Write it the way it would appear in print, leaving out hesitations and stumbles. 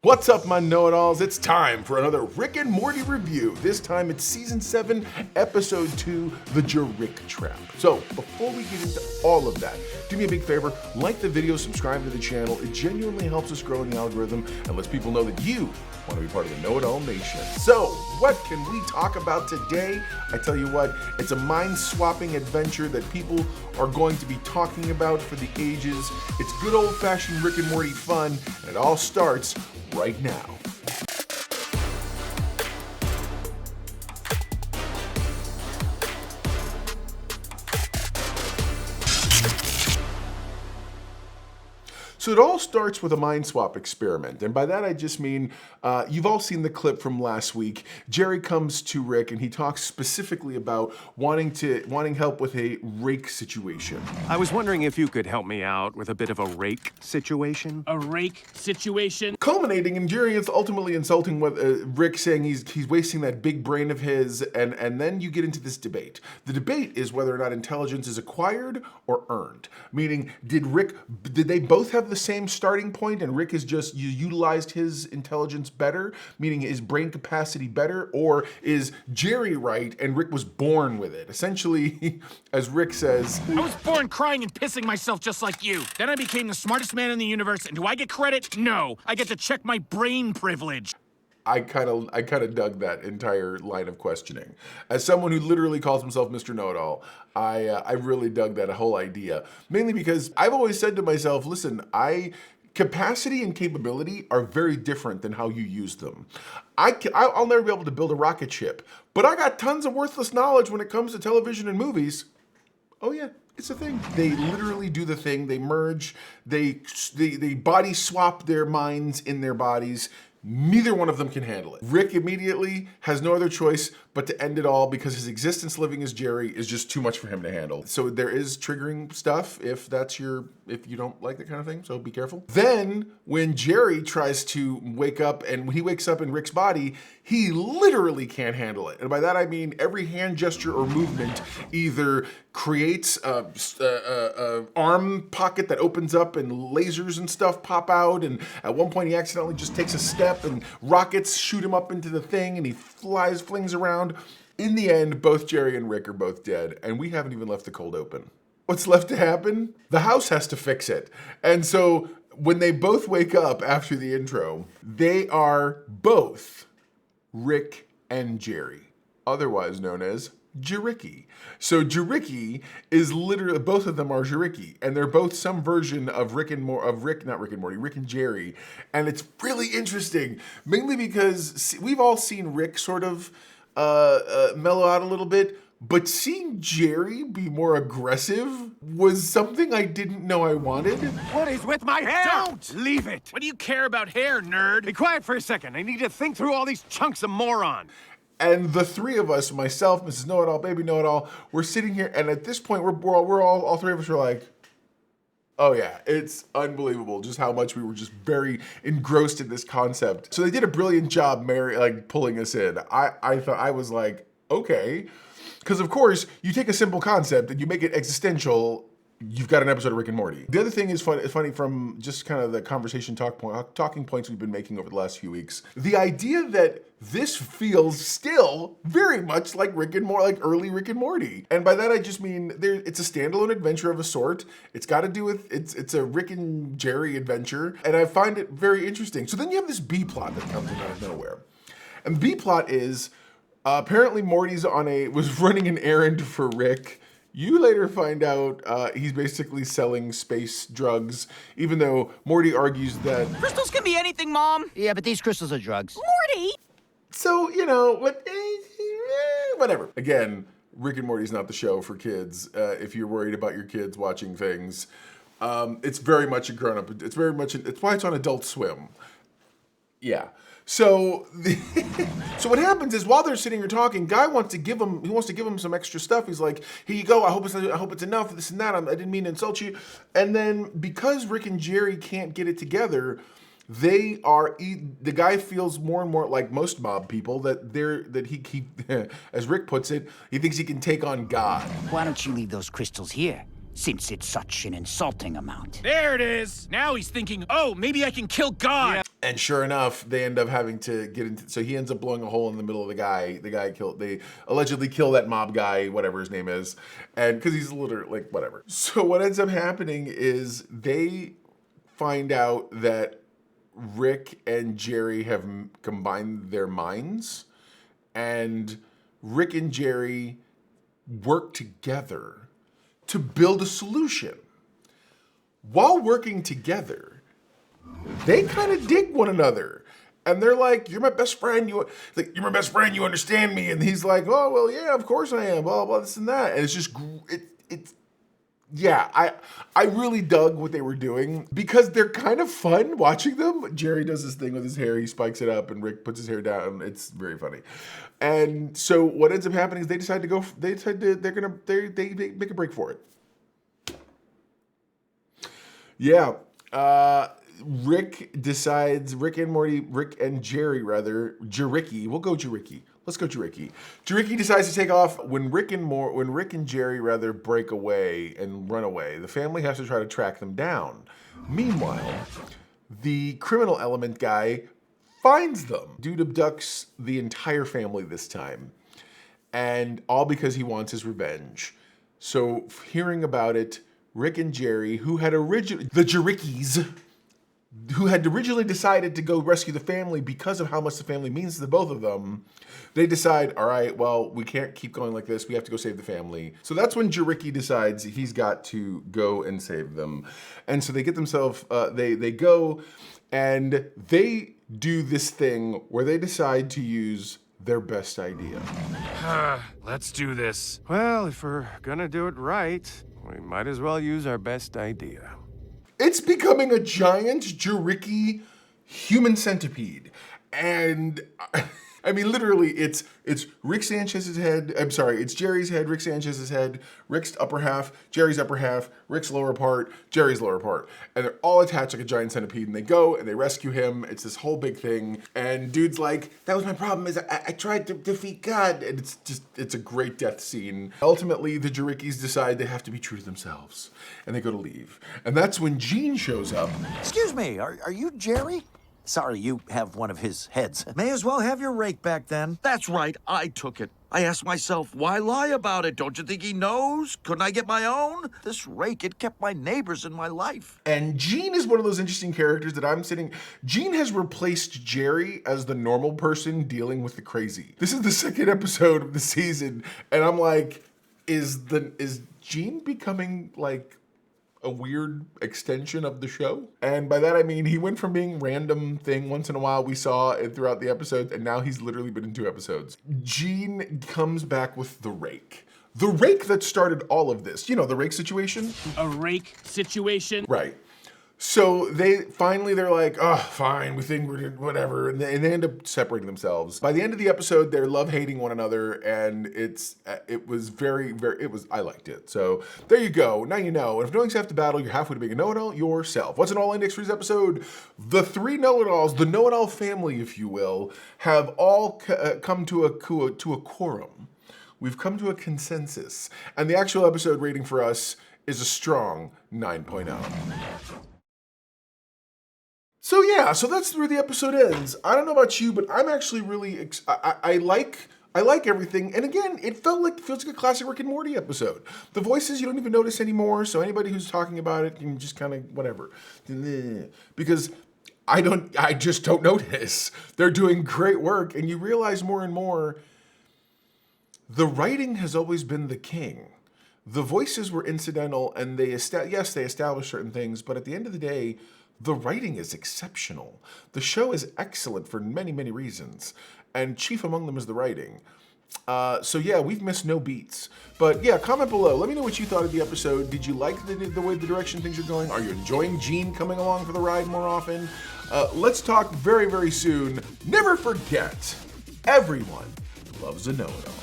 What's up, my know-it-alls? It's time for another Rick and Morty review. This time it's Season 7, Episode 2, The Jerick Trap. So, before we get into all of that, do me a big favor, like the video, subscribe to the channel. It genuinely helps us grow in the algorithm and lets people know that you want to be part of the know-it-all nation. So, what can we talk about today? I tell you what, it's a mind-swapping adventure that people are going to be talking about for the ages. It's good old-fashioned Rick and Morty fun, and it all starts right now. So it all starts with a mind swap experiment. And by that I just mean, you've all seen the clip from last week. Jerry comes to Rick and he talks specifically about wanting help with a rake situation. I was wondering if you could help me out with a bit of a rake situation. A rake situation? Culminating in Jerry is ultimately insulting what Rick, saying he's wasting that big brain of his, and then you get into this debate. The debate is whether or not intelligence is acquired or earned. Meaning, did they both have the same starting point and Rick is just utilized his intelligence better, meaning his brain capacity better, or is Jerry right and Rick was born with it? Essentially, as Rick says, I was born crying and pissing myself just like you. Then I became the smartest man in the universe, and do I get credit? No, I get to check my brain privilege. I kind of dug that entire line of questioning. As someone who literally calls himself Mr. Know-It-All, I really dug that whole idea. Mainly because I've always said to myself, listen, capacity and capability are very different than how you use them. I'll never be able to build a rocket ship, but I got tons of worthless knowledge when it comes to television and movies. Oh yeah. It's a thing. They literally do the thing. They merge. They body swap their minds in their bodies. Neither one of them can handle it. Rick immediately has no other choice but to end it all because his existence living as Jerry is just too much for him to handle. So there is triggering stuff if you don't like that kind of thing, so be careful. Then when Jerry tries to wake up, and when he wakes up in Rick's body, he literally can't handle it. And by that I mean every hand gesture or movement either creates a arm pocket that opens up and lasers and stuff pop out, and at one point he accidentally just takes a step and rockets shoot him up into the thing and he flings around. In the end, both Jerry and Rick are both dead, and we haven't even left the cold open. What's left to happen? The house has to fix it. And so when they both wake up after the intro, they are both Rick and Jerry, otherwise known as Jerricky. So Jerricky is literally, both of them are Jerricky, and they're both some version of Rick and Jerry, and it's really interesting, mainly because we've all seen Rick sort of mellow out a little bit, but seeing Jerry be more aggressive was something I didn't know I wanted. What is with my hair? Don't! Leave it! What do you care about hair, nerd? Be quiet for a second. I need to think through all these chunks of moron. And the three of us, myself, Mrs. Know-It-All, Baby Know-It-All, we're sitting here, and at this point, we're all three of us are like, oh yeah, it's unbelievable just how much we were just very engrossed in this concept. So they did a brilliant job, pulling us in. I thought, I was like, okay. Because of course, you take a simple concept and you make it existential, you've got an episode of Rick and Morty. The other thing is funny from just kind of the conversation talking points we've been making over the last few weeks. The idea that this feels still very much like like early Rick and Morty. And by that I just mean it's a standalone adventure of a sort. It's got to do with, it's a Rick and Jerry adventure. And I find it very interesting. So then you have this B plot that comes out of nowhere. And the B plot is, apparently Morty's was running an errand for Rick. You later find out he's basically selling space drugs, even though Morty argues that crystals can be anything, Mom. Yeah, but these crystals are drugs. Morty! So, whatever. Again, Rick and Morty's not the show for kids. If you're worried about your kids watching things, it's very much a grown-up. It's why it's on Adult Swim. Yeah. So, so what happens is while they're sitting here talking, Guy wants to give him some extra stuff. He's like, here you go. I hope it's enough. This and that. I didn't mean to insult you. And then because Rick and Jerry can't get it together, the guy feels more and more like most mob people that he as Rick puts it, he thinks he can take on God. Why don't you leave those crystals here? since it's such an insulting amount. There it is! Now he's thinking, oh, maybe I can kill God! And sure enough, they end up having to get into, so he ends up blowing a hole in the middle of the guy. The guy they allegedly kill that mob guy, whatever his name is. And because he's literally like, whatever. So what ends up happening is they find out that Rick and Jerry have combined their minds, and Rick and Jerry work together to build a solution. While working together, they kind of dig one another, and they're like, "You're my best friend. You're my best friend. You understand me." And he's like, "Oh well, yeah, of course I am." Blah blah this and that, and it's just yeah. I really dug what they were doing because they're kind of fun watching them. Jerry does this thing with his hair; he spikes it up, and Rick puts his hair down. It's very funny. And so what ends up happening is they decide to go. They make a break for it. Yeah. Rick and Jerry, Jerricky. We'll go Jerricky. Let's go Jerricky. Jerricky decides to take off when Rick and Jerry break away and run away. The family has to try to track them down. Meanwhile, the criminal element guy finds them. Dude abducts the entire family this time. And all because he wants his revenge. So hearing about it, Rick and Jerry, the Jerrickys, who had originally decided to go rescue the family because of how much the family means to the both of them, they decide, all right, well, we can't keep going like this. We have to go save the family. So that's when Jerricky decides he's got to go and save them. And so they get themselves, they go and they do this thing where they decide to use their best idea. Let's do this. Well, if we're gonna do it right, we might as well use our best idea. It's becoming a giant Jerricky human centipede. And I mean, literally, it's Rick Sanchez's head. I'm sorry, it's Jerry's head, Rick Sanchez's head, Rick's upper half, Jerry's upper half, Rick's lower part, Jerry's lower part. And they're all attached like a giant centipede. And they go and they rescue him. It's this whole big thing. And dude's like, that was my problem, is I tried to defeat God. And it's a great death scene. Ultimately, the Jerrickys decide they have to be true to themselves. And they go to leave. And that's when Gene shows up. Excuse me, are you Jerry? Sorry, you have one of his heads. May as well have your rake back then. That's right, I took it. I asked myself, why lie about it? Don't you think he knows? Couldn't I get my own? This rake, it kept my neighbors in my life. And Gene is one of those interesting characters that Gene has replaced Jerry as the normal person dealing with the crazy. This is the second episode of the season, and I'm like, is Gene becoming like a weird extension of the show? And by that I mean he went from being random thing once in a while we saw it throughout the episodes, and now he's literally been in 2 episodes. Gene comes back with the rake. The rake that started all of this. You know, the rake situation? A rake situation? Right. So they're like, oh, fine, we think we're doing whatever, and they end up separating themselves. By the end of the episode, they're love-hating one another, and I liked it. So there you go, now you know. And if knowing's half the battle, you're halfway to being a know-it-all yourself. What's an all index for this episode? The 3 know-it-alls, the know-it-all family, if you will, have all come to a quorum. We've come to a consensus, and the actual episode rating for us is a strong 9.0. So yeah, so that's where the episode ends. I don't know about you, but I'm actually really, I like everything. And again, it feels like a classic Rick and Morty episode. The voices you don't even notice anymore, so anybody who's talking about it can just kind of whatever. Because I just don't notice. They're doing great work, and you realize more and more, the writing has always been the king. The voices were incidental, and they established certain things, but at the end of the day, the writing is exceptional. The show is excellent for many, many reasons, and chief among them is the writing. So yeah, we've missed no beats. But yeah, comment below. Let me know what you thought of the episode. Did you like the way the direction things are going? Are you enjoying Gene coming along for the ride more often? Let's talk very, very soon. Never forget, everyone loves a know-it-all.